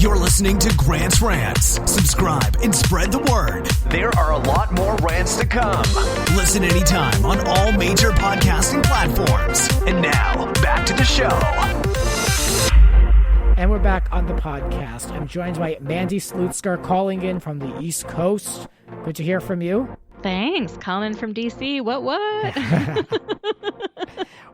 You're listening to Grant's Rants. Subscribe and spread the word. There are a lot more rants to come. Listen anytime on all major podcasting platforms. And now, back to the show. And we're back on the podcast. I'm joined by Mandy Slutsker calling in from the East Coast. Good to hear from you. Thanks. Calling in from D.C. What?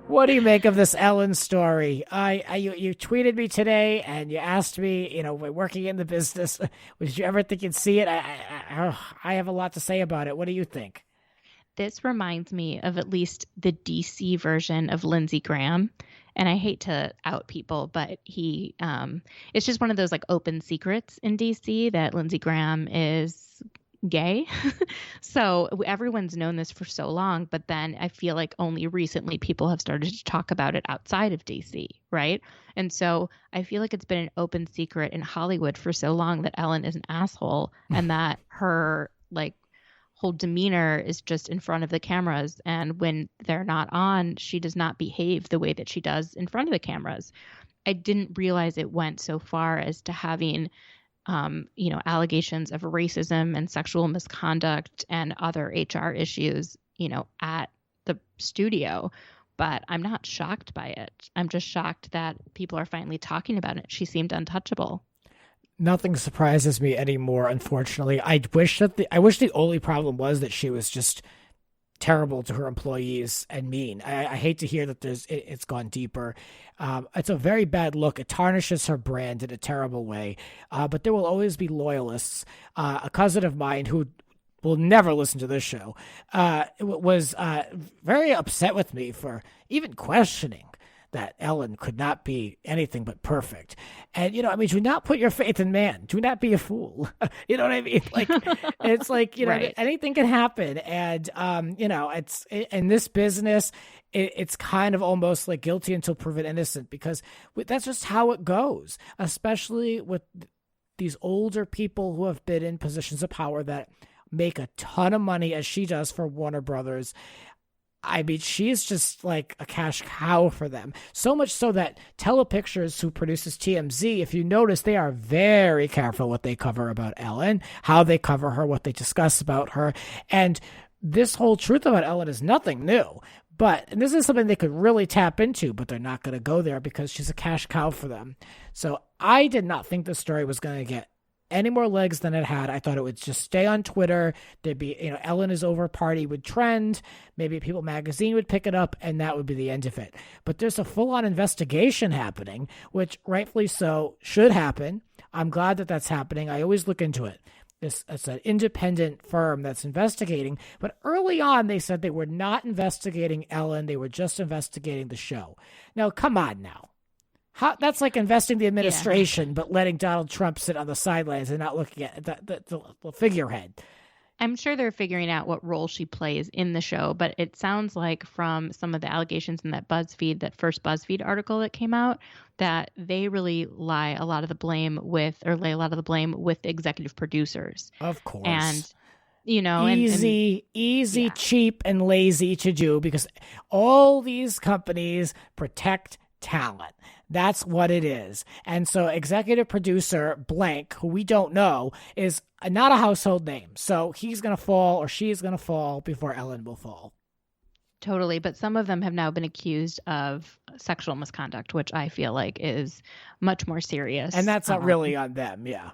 What do you make of this Ellen story? You tweeted me today and you asked me, working in the business, would you ever think you'd see it? I have a lot to say about it. What do you think? This reminds me of at least the DC version of Lindsey Graham. And I hate to out people, but it's just one of those like open secrets in DC that Lindsey Graham is gay. So everyone's known this for so long, but then I feel like only recently people have started to talk about it outside of DC, right? And so I feel like it's been an open secret in Hollywood for so long that Ellen is an asshole and that her like whole demeanor is just in front of the cameras, and when they're not on, she does not behave the way that she does in front of the cameras. I didn't realize it went so far as to having allegations of racism and sexual misconduct and other HR issues, at the studio. But I'm not shocked by it. I'm just shocked that people are finally talking about it. She seemed untouchable. Nothing surprises me anymore, unfortunately. I wish the only problem was that she was just terrible to her employees and mean. I hate to hear that it's gone deeper. It's a very bad look. It tarnishes her brand in a terrible way. But there will always be loyalists. A cousin of mine who will never listen to this show was very upset with me for even questioning that Ellen could not be anything but perfect. And, do not put your faith in man. Do not be a fool. You know what I mean? Like, it's like, right. Anything can happen. And, it's in this business, it's kind of almost like guilty until proven innocent, because that's just how it goes, especially with these older people who have been in positions of power that make a ton of money, as she does for Warner Brothers. I mean, she's just like a cash cow for them. So much so that Telepictures, who produces TMZ, if you notice, they are very careful what they cover about Ellen, how they cover her, what they discuss about her. And this whole truth about Ellen is nothing new. And this is something they could really tap into, but they're not going to go there because she's a cash cow for them. So I did not think the story was going to get any more legs than it had. I thought it would just stay on Twitter. There'd be, Ellen is over party would trend. Maybe People Magazine would pick it up, and that would be the end of it. But there's a full-on investigation happening, which rightfully so should happen. I'm glad that that's happening. I always look into it. It's an independent firm that's investigating. But early on, they said they were not investigating Ellen. They were just investigating the show. Now, come on now. That's like investing the administration, but letting Donald Trump sit on the sidelines and not looking at the figurehead. I'm sure they're figuring out what role she plays in the show, but it sounds like from some of the allegations in that first BuzzFeed article that came out, that they really lay a lot of the blame with the executive producers. Of course. And easy, yeah. Cheap, and lazy to do, because all these companies protect talent. That's what it is. And so executive producer blank, who we don't know, is not a household name. So he's going to fall, or she is going to fall, before Ellen will fall. Totally. But some of them have now been accused of sexual misconduct, which I feel like is much more serious. And that's not really on them. Yeah.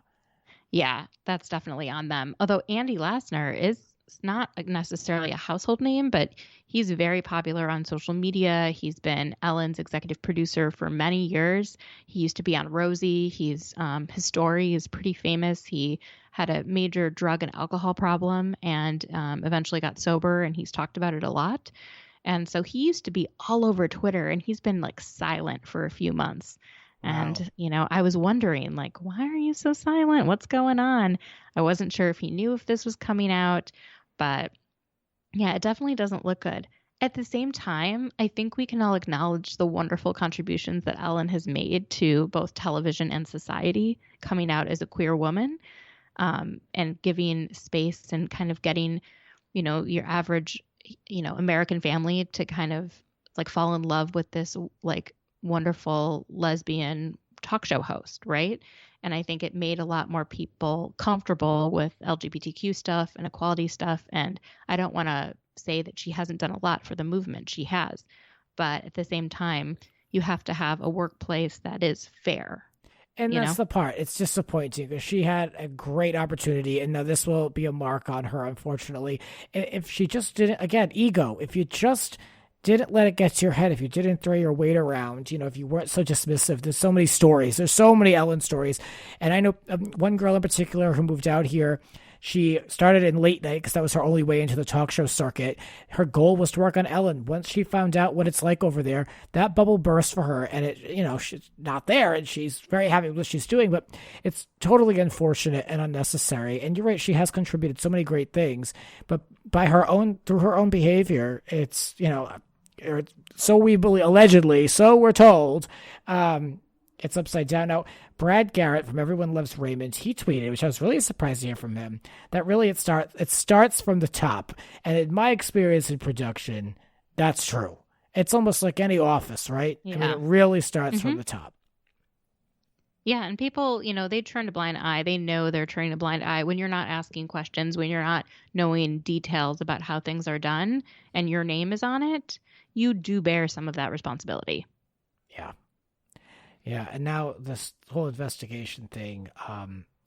Yeah, that's definitely on them. Although Andy Lassner is not necessarily a household name, but he's very popular on social media. He's been Ellen's executive producer for many years. He used to be on Rosie. His story is pretty famous. He had a major drug and alcohol problem and eventually got sober, and he's talked about it a lot. And so he used to be all over Twitter, and he's been like silent for a few months. And, I was wondering, like, why are you so silent? What's going on? I wasn't sure if he knew if this was coming out, but yeah, it definitely doesn't look good. At the same time, I think we can all acknowledge the wonderful contributions that Ellen has made to both television and society, coming out as a queer woman, and giving space and kind of getting, your average, American family to kind of like fall in love with this like wonderful lesbian talk show host, right? And I think it made a lot more people comfortable with LGBTQ stuff and equality stuff. And I don't want to say that she hasn't done a lot for the movement. She has. But at the same time, you have to have a workplace that is fair. And that's the part. It's disappointing because she had a great opportunity, and now this will be a mark on her, unfortunately. If she just didn't, again, ego, if you just didn't let it get to your head, if you didn't throw your weight around, if you weren't so dismissive. There's so many stories. There's so many Ellen stories. And I know one girl in particular who moved out here. She started in late night because that was her only way into the talk show circuit. Her goal was to work on Ellen. Once she found out what it's like over there, that bubble burst for her. And she's not there, and she's very happy with what she's doing. But it's totally unfortunate and unnecessary. And you're right, she has contributed so many great things. But through her own behavior, it's so we believe, allegedly, so we're told. It's upside down. Now, Brad Garrett from Everyone Loves Raymond, he tweeted, which I was really surprised to hear from him, that really it starts from the top. And in my experience in production, that's true. It's almost like any office, right? Yeah. I mean, it really starts from the top. Yeah, and people, they turn a blind eye. They know they're turning a blind eye when you're not asking questions, when you're not knowing details about how things are done, and your name is on it. You do bear some of that responsibility. Yeah. Yeah, and now this whole investigation thing,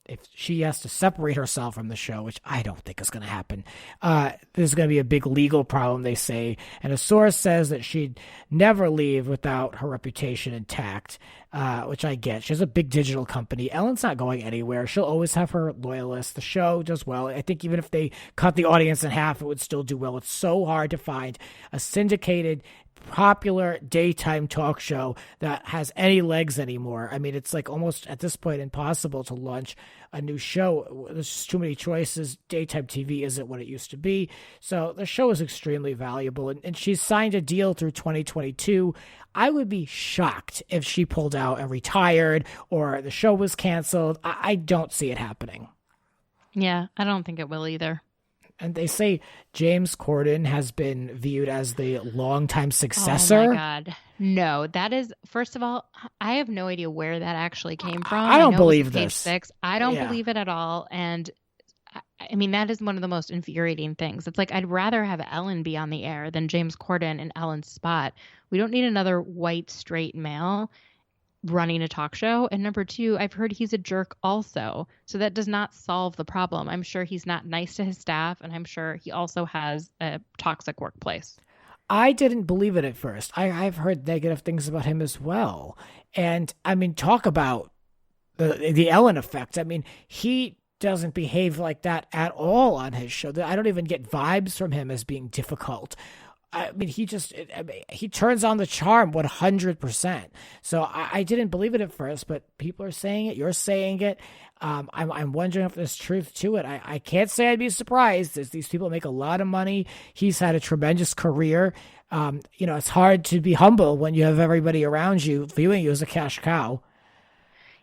if she has to separate herself from the show, which I don't think is going to happen, there's going to be a big legal problem, they say. And a source says that she'd never leave without her reputation intact, which I get. She has a big digital company. Ellen's not going anywhere. She'll always have her loyalists. The show does well. I think even if they cut the audience in half, it would still do well. It's so hard to find a syndicated popular daytime talk show that has any legs anymore. I mean, it's like almost at this point impossible to launch a new show. There's just too many choices. Daytime TV isn't what it used to be. So the show is extremely valuable, and she's signed a deal through 2022. I would be shocked if she pulled out and retired or the show was canceled. I don't see it happening. Yeah, I don't think it will either. And they say James Corden has been viewed as the longtime successor. Oh, my God. No, that is, first of all, I have no idea where that actually came from. I don't believe page this. 6. I don't believe it at all. And I mean, that is one of the most infuriating things. It's like, I'd rather have Ellen be on the air than James Corden in Ellen's spot. We don't need another white, straight male running a talk show. And number 2, I've heard he's a jerk also. So that does not solve the problem. I'm sure he's not nice to his staff, and I'm sure he also has a toxic workplace. I didn't believe it at first. I've heard negative things about him as well. And I mean, talk about the Ellen effect. I mean, he doesn't behave like that at all on his show. I don't even get vibes from him as being difficult. I mean, he turns on the charm 100%. So I didn't believe it at first, but people are saying it. You're saying it. I'm wondering if there's truth to it. I can't say I'd be surprised, as these people make a lot of money. He's had a tremendous career. It's hard to be humble when you have everybody around you viewing you as a cash cow.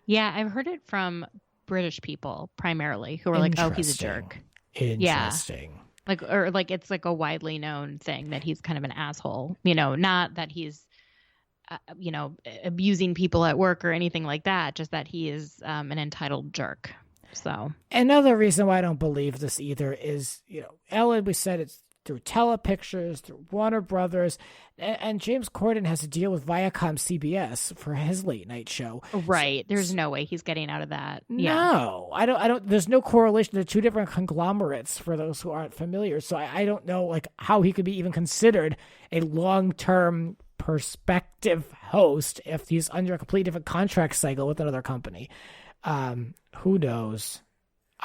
Yeah, I've heard it from British people primarily who are like, oh, he's a jerk. Interesting. Yeah. It's like a widely known thing that he's kind of an asshole, not that he's, abusing people at work or anything like that, just that he is an entitled jerk. So another reason why I don't believe this either is, Ellen, we said it's through Telepictures, through Warner Brothers, and James Corden has to deal with Viacom CBS for his late night show. Right. There's no way he's getting out of that. No, I don't, there's no correlation. They're two different conglomerates for those who aren't familiar. So I don't know how he could be even considered a long-term perspective host if he's under a completely different contract cycle with another company. Who knows?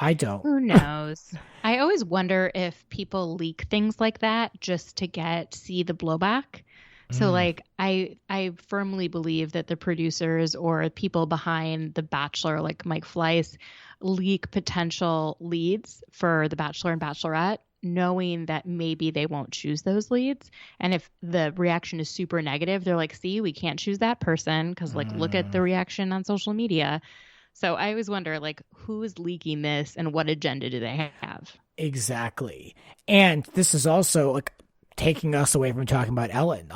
I don't. Who knows? I always wonder if people leak things like that just to see the blowback. So I firmly believe that the producers or people behind The Bachelor, like Mike Fleiss, leak potential leads for The Bachelor and Bachelorette, knowing that maybe they won't choose those leads. And if the reaction is super negative, they're like, see, we can't choose that person because look at the reaction on social media. So I always wonder, who is leaking this and what agenda do they have? Exactly. And this is also taking us away from talking about Ellen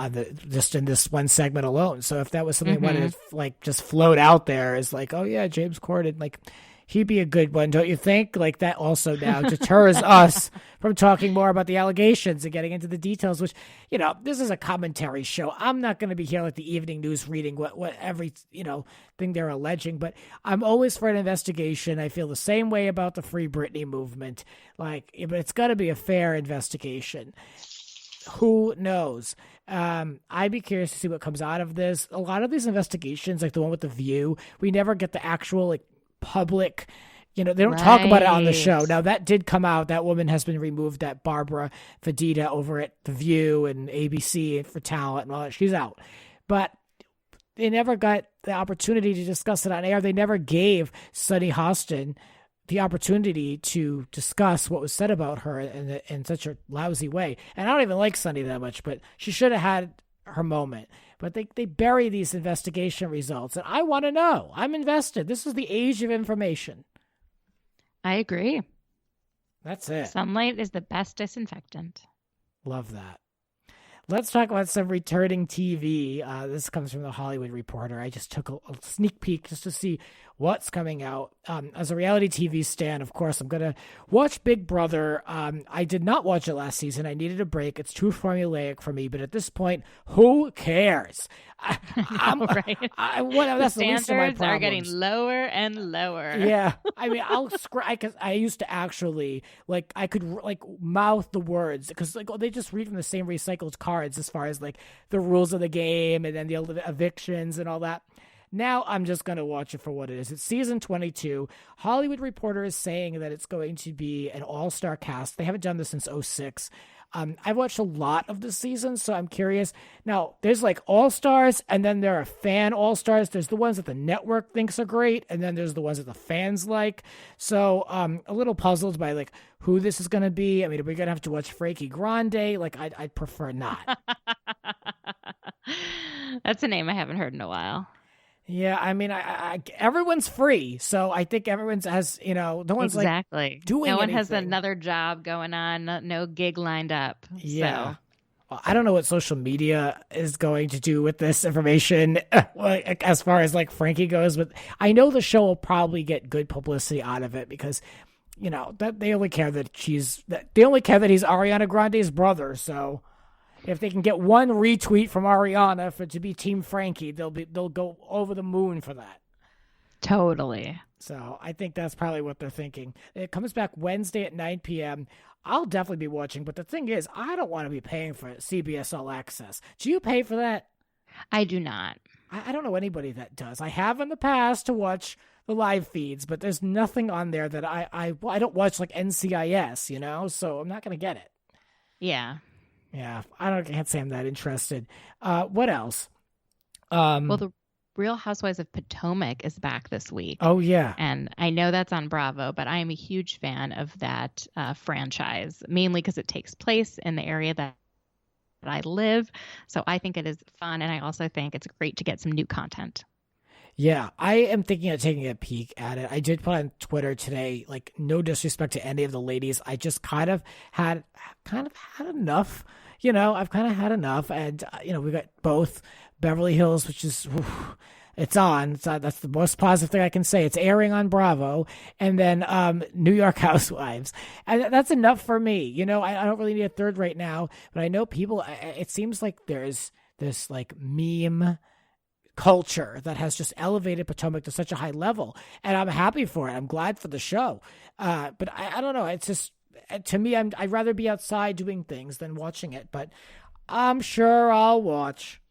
just in this one segment alone. So if that was something that wanted to like just float out there as like, oh yeah, James Corden, like he'd be a good one, don't you think? Like that also now deters us from talking more about the allegations and getting into the details, which, you know, this is a commentary show. I'm not going to be here like the evening news reading what every, you know, thing they're alleging, but I'm always for an investigation. I feel the same way about the Free Britney movement. Like, but it's got to be a fair investigation. Who knows? I'd be curious to see what comes out of this. A lot of these investigations, like the one with The View, we never get the actual like public, you know, they don't talk about it on the show. Now that did come out. That woman has been removed, that Barbara Fedita over at The View and ABC for talent and all that. She's out. But they never got the opportunity to discuss it on air. They never gave Sunny Hostin the opportunity to discuss what was said about her in such a lousy way. And I don't even like Sunny that much, but she should have had her moment. But they bury these investigation results, and I want to know. I'm invested. This is the age of information. I agree. That's it. Sunlight is the best disinfectant. Love that. Let's talk about some returning TV. This comes from the Hollywood Reporter. I just took a sneak peek just to see what's coming out. As a reality TV stan, of course, I'm going to watch Big Brother. I did not watch it last season. I needed a break. It's too formulaic for me. But at this point, who cares? Right. That's the least of my standards problems. are getting lower and lower. Yeah. I mean, I used to actually, like, I could, like, mouth the words because, like, they just read from the same recycled cards as far as, like, the rules of the game and then the evictions and all that. Now I'm just going to watch it for what it is. It's season 22. Hollywood Reporter is saying that it's going to be an all-star cast. They haven't done this since 2006. I've watched a lot of the season, so I'm curious. Now, there's like all-stars, and then there are fan all-stars. There's the ones that the network thinks are great, and then there's the ones that the fans like. So a little puzzled by like who this is going to be. I mean, are we going to have to watch Frankie Grande? Like, I'd prefer not. That's a name I haven't heard in a while. Yeah, I mean, everyone's free, so I think everyone's has, you know, no one's exactly. like doing No one anything. has another job going on, no gig lined up. Yeah. So. Well, I don't know what social media is going to do with this information as far as like Frankie goes, but I know the show will probably get good publicity out of it because, you know, that they only care that he's Ariana Grande's brother, so if they can get one retweet from Ariana to be Team Frankie, they'll go over the moon for that. Totally. So I think that's probably what they're thinking. It comes back Wednesday at 9 p.m. I'll definitely be watching, but the thing is, I don't want to be paying for CBS All Access. Do you pay for that? I do not. I don't know anybody that does. I have in the past to watch the live feeds, but there's nothing on there that I don't watch like NCIS, you know, so I'm not going to get it. Yeah. Yeah, can't say I'm that interested. What else? Well, the Real Housewives of Potomac is back this week. Oh, yeah. And I know that's on Bravo, but I am a huge fan of that franchise, mainly because it takes place in the area that I live. So I think it is fun, and I also think it's great to get some new content. Yeah, I am thinking of taking a peek at it. I did put on Twitter today, like, no disrespect to any of the ladies. I just kind of had enough. You know, I've kind of had enough. And, you know, we got both Beverly Hills, which is, it's on. That's the most positive thing I can say. It's airing on Bravo. And then New York Housewives. And that's enough for me. You know, I don't really need a third right now. But I know people, it seems like there's this, like, meme culture that has just elevated Potomac to such a high level, and I'm happy for it. I'm glad for the show, but I don't know. It's just, to me, I'd rather be outside doing things than watching it. But I'm sure I'll watch.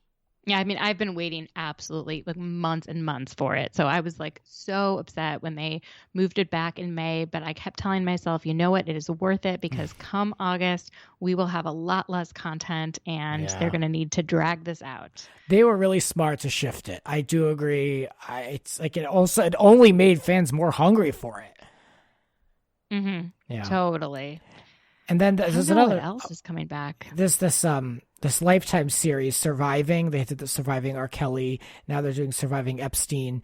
Yeah, I mean, I've been waiting absolutely like months and months for it. So I was like so upset when they moved it back in May, but I kept telling myself, you know what, it is worth it because come August, we will have a lot less content and they're going to need to drag this out. They were really smart to shift it. I do agree. It's like it only made fans more hungry for it. Mm-hmm. Yeah, totally. And then there's another. What else is coming back? There's this Lifetime series, Surviving. They did the Surviving R. Kelly. Now they're doing Surviving Epstein.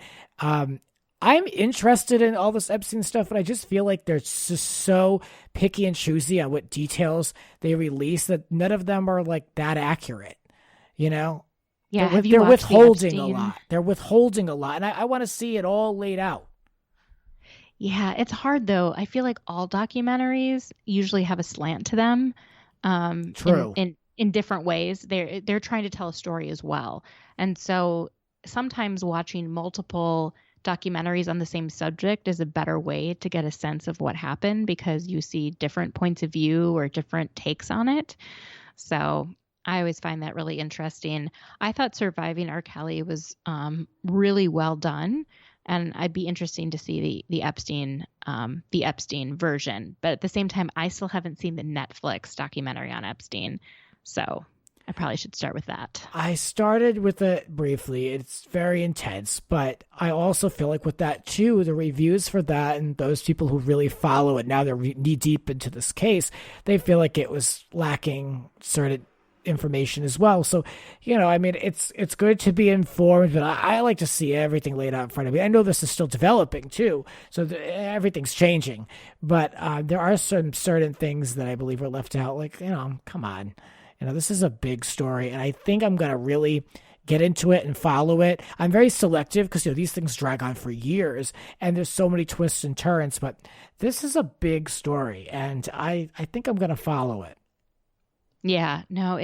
I'm interested in all this Epstein stuff, but I just feel like they're just so picky and choosy on what details they release that none of them are like that accurate, you know? Yeah, They're withholding a lot. They're withholding a lot, and I want to see it all laid out. Yeah, it's hard though. I feel like all documentaries usually have a slant to them. True. In different ways. They're trying to tell a story as well. And so sometimes watching multiple documentaries on the same subject is a better way to get a sense of what happened because you see different points of view or different takes on it. So I always find that really interesting. I thought Surviving R. Kelly was really well done. And I'd be interesting to see the Epstein version. But at the same time, I still haven't seen the Netflix documentary on Epstein. So I probably should start with that. I started with it briefly. It's very intense, but I also feel like with that too, the reviews for that and those people who really follow it, now they're knee deep into this case, they feel like it was lacking certain information as well. So, I mean, it's good to be informed, but I like to see everything laid out in front of me. I know this is still developing too, so everything's changing, but there are some certain things that I believe are left out. Like, come on, this is a big story, and I think I'm gonna really get into it and follow it. I'm very selective because these things drag on for years, and there's so many twists and turns. But this is a big story, and I think I'm gonna follow it. Yeah, no,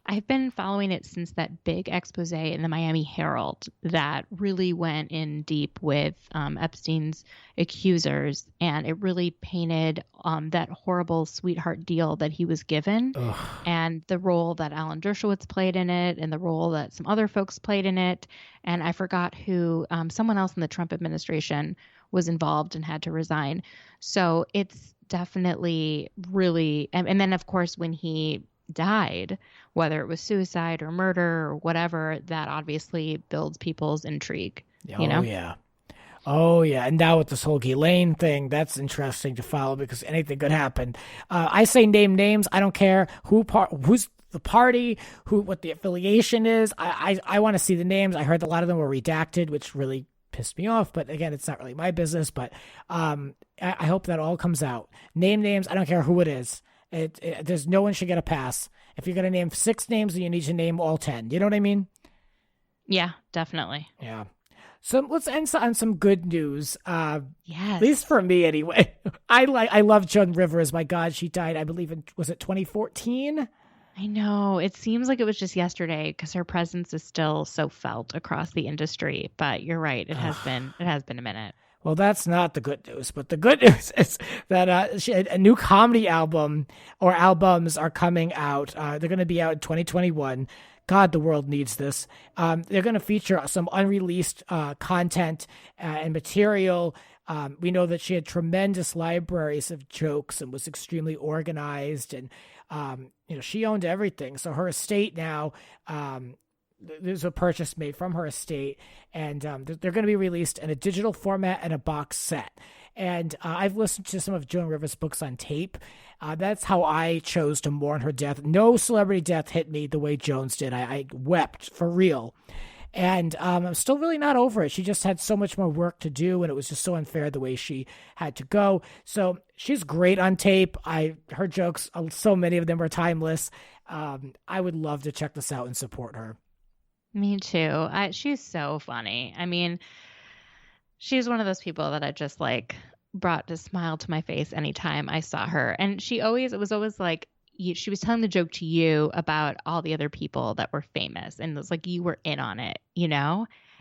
I've been following it since that big expose in the Miami Herald that really went in deep with Epstein's accusers, and it really painted that horrible sweetheart deal that he was given. Ugh. And the role that Alan Dershowitz played in it and the role that some other folks played in it. And I forgot who, someone else in the Trump administration was involved and had to resign. So it's definitely really, and then of course when he died, whether it was suicide or murder or whatever, that obviously builds people's intrigue. Oh yeah. And now with this whole Ghislaine thing, that's interesting to follow because anything could happen. I say name names. I don't care who's the party, what the affiliation is. I want to see the names. I heard a lot of them were redacted, which really pissed me off, but again, it's not really my business. But I hope that all comes out. Name names. I don't care who it is. There's no one should get a pass. If you're gonna name 6 names, then you need to name all 10. You know what I mean? Yeah, definitely. Yeah. So let's end on some good news. Yes. At least for me, anyway. I love Joan Rivers. My God, she died. I believe was it 2014? I know. It seems like it was just yesterday because her presence is still so felt across the industry. But you're right. It has been a minute. Well, that's not the good news. But the good news is that a new comedy album or albums are coming out. They're going to be out in 2021. God, the world needs this. They're going to feature some unreleased content and material. We know that she had tremendous libraries of jokes and was extremely organized, and she owned everything. So her estate now, there's a purchase made from her estate, and they're going to be released in a digital format and a box set. And I've listened to some of Joan Rivers' books on tape. That's how I chose to mourn her death. No celebrity death hit me the way Joan's did. I wept for real. And I'm still really not over it. She just had so much more work to do, and it was just so unfair the way she had to go. So she's great on tape. Her jokes, so many of them are timeless. I would love to check this out and support her. Me too. She's so funny. I mean, she's one of those people that I just brought a smile to my face anytime I saw her. And it was always like, she was telling the joke to you about all the other people that were famous. And it was like, you were in on it,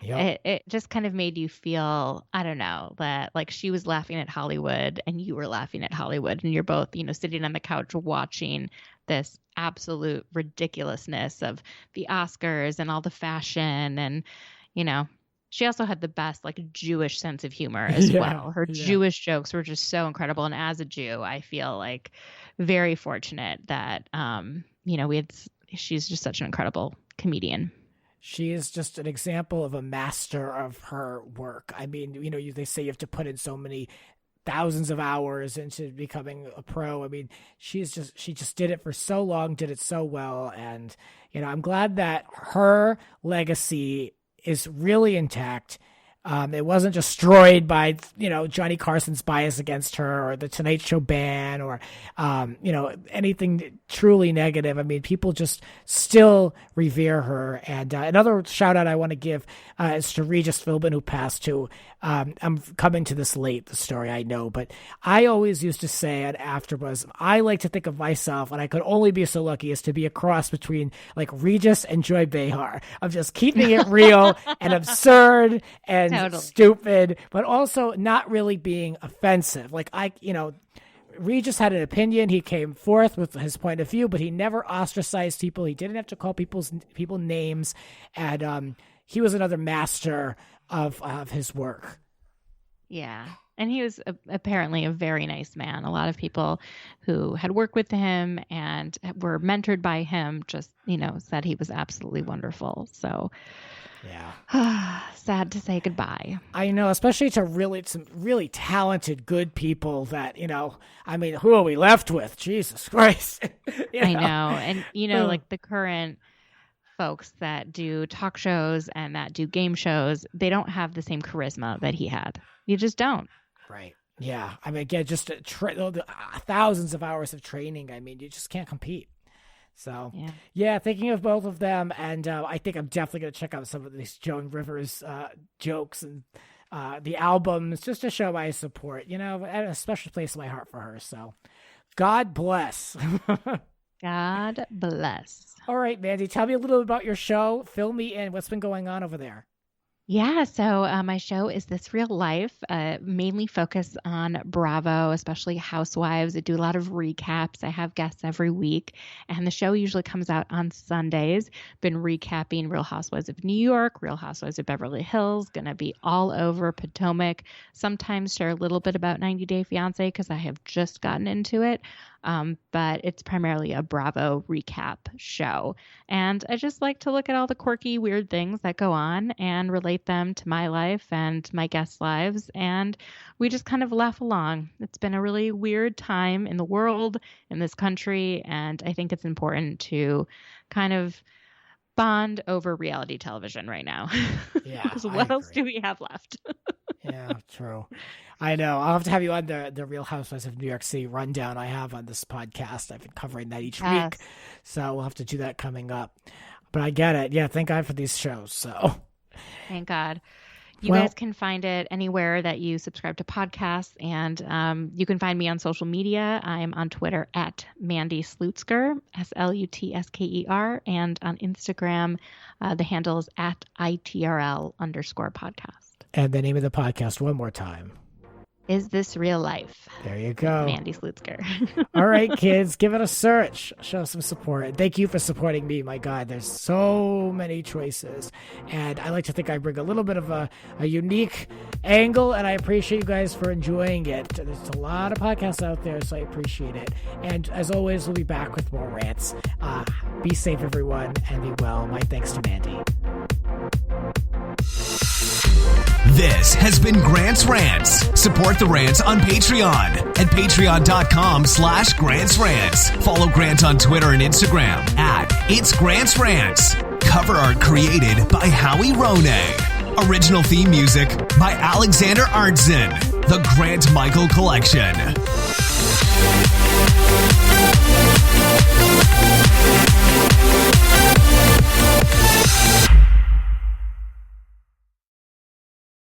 Yep. It just kind of made you feel, I don't know, that she was laughing at Hollywood and you were laughing at Hollywood, and you're both, sitting on the couch watching this absolute ridiculousness of the Oscars and all the fashion. And, she also had the best Jewish sense of humor as well. Her Jewish jokes were just so incredible. And as a Jew, I feel very fortunate that, she's just such an incredible comedian. She is just an example of a master of her work. I mean, they say you have to put in so many thousands of hours into becoming a pro. I mean, she just did it for so long, did it so well. And, I'm glad that her legacy is really intact. It wasn't destroyed by, Johnny Carson's bias against her or the Tonight Show ban or, anything truly negative. I mean, people just still revere her. And another shout out I want to give is to Regis Philbin, who passed, who I'm coming to this late, the story, I know, but I always used to say at AfterBuzz, I like to think of myself, and I could only be so lucky as to be a cross between like Regis and Joy Behar, of just keeping it real and absurd and totally stupid, but also not really being offensive. Like Regis had an opinion. He came forth with his point of view, but he never ostracized people. He didn't have to call people names, and he was another master of his work. Yeah. And he was apparently a very nice man. A lot of people who had worked with him and were mentored by him just, said he was absolutely wonderful. So, yeah, sad to say goodbye. I know, especially to some really talented, good people that, who are we left with? Jesus Christ. I know. And, like the current folks that do talk shows and that do game shows, they don't have the same charisma that he had. You just don't. Right. Yeah. I mean, again, just thousands of hours of training. I mean, you just can't compete. So, yeah, thinking of both of them. And I think I'm definitely going to check out some of these Joan Rivers jokes and the albums just to show my support, at a special place in my heart for her. So God bless. God bless. All right, Mandy, tell me a little about your show. Fill me in. What's been going on over there? Yeah, so my show is This Real Life, mainly focused on Bravo, especially Housewives. I do a lot of recaps. I have guests every week, and the show usually comes out on Sundays. Been recapping Real Housewives of New York, Real Housewives of Beverly Hills, going to be all over Potomac. Sometimes share a little bit about 90 Day Fiancé because I have just gotten into it. But it's primarily a Bravo recap show. And I just like to look at all the quirky, weird things that go on and relate them to my life and my guests' lives. And we just kind of laugh along. It's been a really weird time in the world, in this country. And I think it's important to kind of bond over reality television right now. Yeah. Because what else do we have left? Yeah, true. I know. I'll have to have you on the Real Housewives of New York City rundown I have on this podcast. I've been covering that each week. So we'll have to do that coming up. But I get it. Yeah, thank God for these shows. So thank God. You guys can find it anywhere that you subscribe to podcasts. And you can find me on social media. I'm on Twitter at Mandy Slutsker, SLUTSKER. And on Instagram, the handle is at ITRL_podcast. And the name of the podcast one more time. Is This Real Life? There you go. Mandy Slutsker. All right, kids, give it a search. Show some support. And thank you for supporting me. My God, there's so many choices. And I like to think I bring a little bit of a unique angle, and I appreciate you guys for enjoying it. There's a lot of podcasts out there, so I appreciate it. And as always, we'll be back with more rants. Be safe, everyone, and be well. My thanks to Mandy. This has been Grant's Rants. Support the Rants on Patreon at patreon.com/Grant's Rants. Follow Grant on Twitter and Instagram at It's Grant's Rants. Cover art created by Howie Ronay. Original theme music by Alexander Arntzen. The Grant Michael Collection.